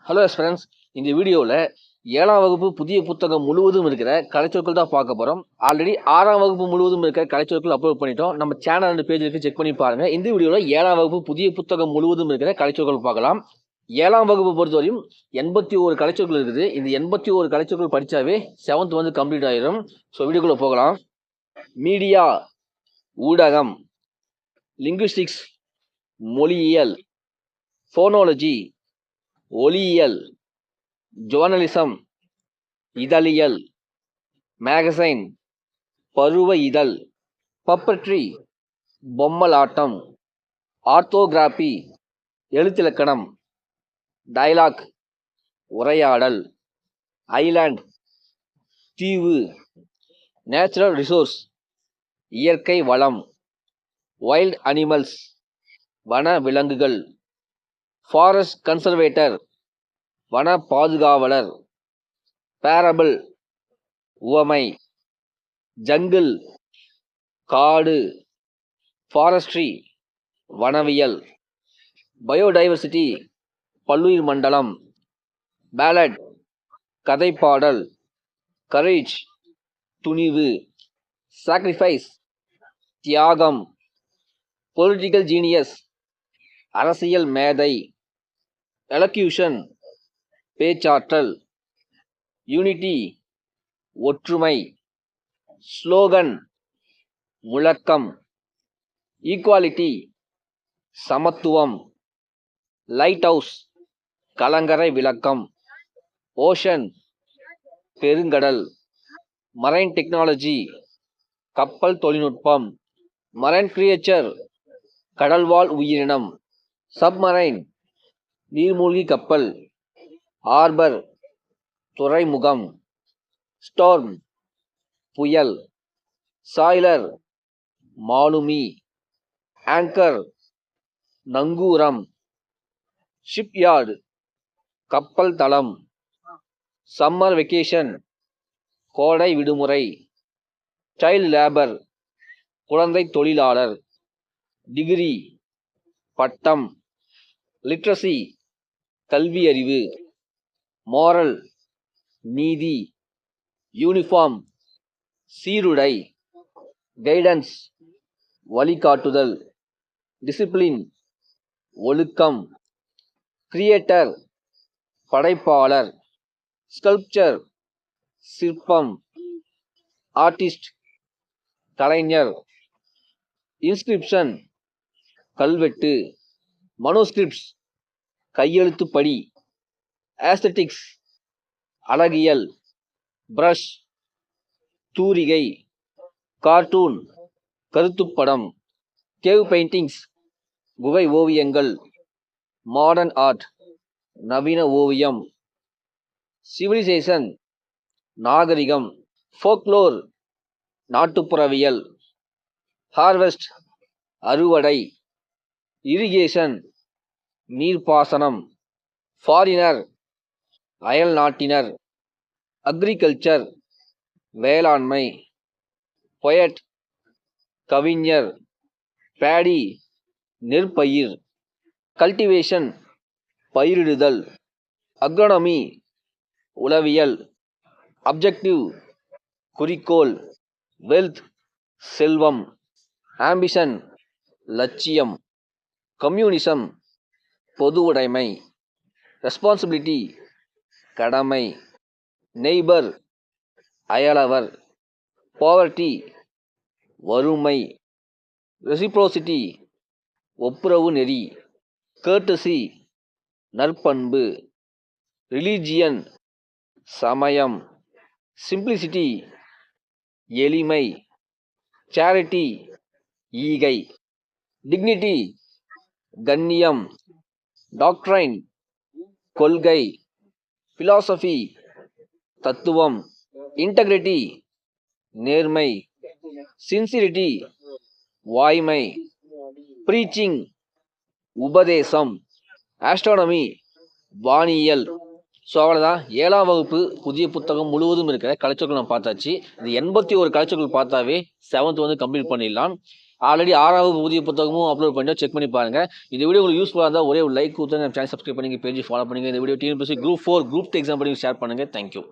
Hello friends, இந்த வீடியோவில் 7ஆம் வகுப்பு புதிய புத்தகம் முழுவதும் இருக்கிற கலைச்சொற்கள் தான் பார்க்க போகிறோம். ஆல்ரெடி 6ஆம் வகுப்பு முழுவதும் இருக்கிற கலைச்சொற்கள் அப்லோட் பண்ணிட்டோம். நம்ம சேனல் 2 பேஜ் இருக்கு, செக் பண்ணி பாருங்கள். இந்த வீடியோவில் 7ஆம் வகுப்பு புதிய புத்தகம் முழுவதும் இருக்கிற கலைச்சொற்கள் பார்க்கலாம். 7ஆம் வகுப்பு பொறுத்தவரையும் 81 கலைச்சொற்கள் இருக்குது. இந்த 81 கலைச்சொற்கள் படித்தாவே 7th வந்து கம்ப்ளீட் ஆயிடும். ஸோ வீடியோக்குள்ளே போகலாம். மீடியா ஊடகம், லிங்குவிஸ்டிக்ஸ் மொழியியல், ஃபோனாலஜி ஒலியியல், ஜோர்னலிசம் இதழியல், மேகசைன் பருவ இதழ், பப்பட்ரி பொம்மலாட்டம், ஆர்த்தோகிராபி எழுத்திலக்கணம், டயலாக் உரையாடல், ஐலாண்ட் தீவு, நேச்சுரல் ரிசோர்ஸ் இயற்கை வளம், வைல்ட் அனிமல்ஸ் வன விலங்குகள், ஃபாரஸ்ட் கன்சர்வேட்டர் வன பாதுகாவலர், பேரபிள் உவமை, ஜங்கிள் காடு, ஃபாரஸ்ட்ரி வனவியல், பயோடைவர்சிட்டி பல்லுயிர் மண்டலம், பேலட் கதைப்பாடல், கரேஜ் துணிவு, சாக்ரிஃபைஸ் தியாகம், பொலிட்டிக்கல் ஜீனியஸ் அரசியல் மேதை, எலக்யூஷன் பேச்சாற்றல், யூனிட்டி ஒற்றுமை, ஸ்லோகன் முழக்கம், ஈக்குவாலிட்டி சமத்துவம், லைட் ஹவுஸ் கலங்கரை விளக்கம், ஓஷன் பெருங்கடல், மரைன் டெக்னாலஜி கப்பல் தொழில்நுட்பம், மரைன் கிரியேச்சர் கடல்வாழ் உயிரினம், சப்மரைன் நீர்மூழ்கி கப்பல், ஆர்பர் துறைமுகம், ஸ்டார்ம் புயல், சாய்லர் மாலுமி, ஆங்கர் நங்கூரம், ஷிப்யார்டு கப்பல் தளம், சம்மர் வெக்கேஷன் கோடை விடுமுறை, சைல்ட் லேபர் குழந்தை தொழிலாளர், டிகிரி பட்டம், லிட்ரஸி கல்வியறிவு, மோரல் நீதி, யூனிஃபார்ம் சீருடை, கைடன்ஸ் வழிகாட்டுதல், டிசிப்ளின் ஒழுக்கம், கிரியேட்டர் படைப்பாளர், ஸ்கல்ப்சர் சிற்பம், ஆர்டிஸ்ட் கலைஞர், இன்ஸ்கிரிப்ஷன் கல்வெட்டு, மனோஸ்கிரிப்ட்ஸ் கையெழுத்துப்படி, ஆஸ்தெட்டிக்ஸ் அழகியல், பிரஷ் தூரிகை, கார்ட்டூன் கருத்துப்படம், கேவ் பெயிண்டிங்ஸ் குகை ஓவியங்கள், மாடர்ன் ஆர்ட் நவீன ஓவியம், சிவிலைசேஷன் நாகரிகம், ஃபோக்லோர் நாட்டுப்புறவியல், ஹார்வெஸ்ட் அறுவடை, இரிகேஷன் நீர்ப்பாசனம், ஃபாரினர் அயல் நாட்டினர், அக்ரிகல்ச்சர் வேளாண்மை, பொயட் கவிஞர், பேடி நெற்பயிர், கல்டிவேஷன் பயிரிடுதல், அக்ரோனமி உளவியல், அப்ஜெக்டிவ் குறிக்கோள், வெல்த் செல்வம், ஆம்பிஷன் லட்சியம், கம்யூனிசம் பொதுவுடைமை, ரெஸ்பான்சிபிலிட்டி கடமை, நெய்பர் அயலவர், பாவர்ட்டி வறுமை, ரெசிப்ரோசிட்டி ஒப்புரவு நெறி, கர்ட்டசி நற்பண்பு, ரிலீஜியன் சமயம், சிம்பிளிசிட்டி எளிமை, சேரிட்டி ஈகை, டிக்னிட்டி கண்ணியம், டாக்ட்ரைன் கொள்கை, பிலாசபி தத்துவம், இன்டெகிரிட்டி நேர்மை, சின்சிரிட்டி வாய்மை, ப்ரீச்சிங் உபதேசம், ஆஸ்ட்ரானமி வானியல். ஸோ அவ்வளோதான், 7ஆம் வகுப்பு புதிய புத்தகம் முழுவதும் இருக்கிற கலைச்சொற்கள் நம்ம பார்த்தாச்சு. இந்த 81 கலைச்சொற்கள் பார்த்தாவே 7th வந்து கம்ப்ளீட் பண்ணிடலாம். ஆல்ரெடி 6வது புதிய புத்தகமும் அப்லோட் பண்ணிட்டோம், செக் பண்ணி பாருங்கள். இந்த வீடியோ உங்களுக்கு யூஸ்ஃபுல்லாக இருந்தால் ஒரே ஒரு லைக் கொடுத்து நம்ம சேனல் சப்ஸ்கிரைப் பண்ணி பேஜ் ஃபாலோ பண்ணுங்கள். இந்த video TNPSC group 4 group exam பண்ணி ஷேர் பண்ணுங்கள். தேங்க்யூ.